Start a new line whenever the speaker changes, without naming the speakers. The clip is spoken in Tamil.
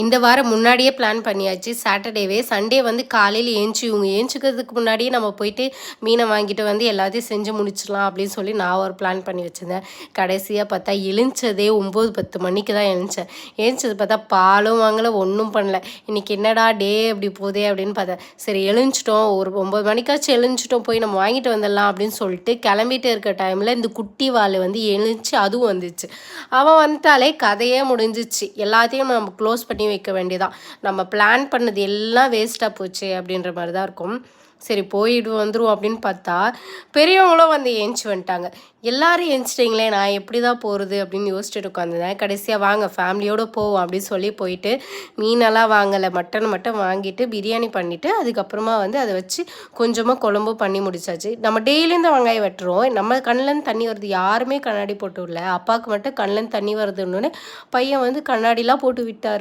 இந்த வாரம் முன்னாடியே பிளான் பண்ணியாச்சு. சாட்டர்டேவே. சண்டே வந்து காலையில இவங்க ஏஞ்சிக்கிறதுக்கு முன்னாடியே நம்ம போயிட்டு மீனை வாங்கிட்டு வந்து எல்லாத்தையும் செஞ்சு முடிச்சிடலாம் அப்படின்னு சொல்லி நான் ஒரு பிளான் பண்ணி வச்சுருந்தேன். கடைசியாக பார்த்தா எழுந்ததே 9, 10 மணிக்கு தான் எழுந்தேன். எழுந்தது பார்த்தா பாலும் வாங்கலை, ஒன்றும் பண்ணல. இன்றைக்கி என்னடா டே அப்படி போதே அப்படின்னு பார்த்தேன். சரி எழுந்துட்டோம், ஒரு 9 மணிக்காச்சும் எழுந்துட்டோம், போய் நம்ம வாங்கிட்டு வந்துடலாம் அப்படின்னு சொல்லிட்டு கிளம்பிட்டு இருக்க டைமில் இந்த குட்டி வாள் வந்து எழுந்துச்சு, அதுவும் வந்துச்சு. அவன் வந்துட்டாலே கதையே முடிஞ்சிச்சு. எல்லாத்தையும் நம்ம க்ளோஸ் பண்ணி வைக்க வேண்டியதான். நம்ம பிளான் பண்ணது எல்லாம் வேஸ்ட்டாக போச்சு அப்படின்ற மாதிரி தான் இருக்கும். சரி போயிட்டு வந்துடும் அப்படின்னு பார்த்தா பெரியவங்களும் வந்து ஏஞ்சி வந்துட்டாங்க. எல்லாரும் ஏஞ்சிட்டிங்களே, நான் எப்படி தான் போகிறது அப்படின்னு யோசிச்சுட்டு உட்காந்துருந்தேன். கடைசியாக வாங்க ஃபேமிலியோடு போவோம் அப்படின்னு சொல்லி போயிட்டு மீனெல்லாம் வாங்கலை, மட்டன் மட்டும் வாங்கிட்டு பிரியாணி பண்ணிவிட்டு அதுக்கப்புறமா வந்து அதை வச்சு கொஞ்சமாக குழம்பு பண்ணி முடிச்சாச்சு. நம்ம டெய்லியும் இந்த வெங்காயம் வெட்டுறோம், நம்ம கண்ணிலேருந்து தண்ணி வருது. யாருமே கண்ணாடி போட்டு விடல. அப்பாவுக்கு மட்டும் கண்ணிலேருந்து தண்ணி வருதுன்னு பையன் வந்து கண்ணாடிலாம் போட்டு விட்டார்.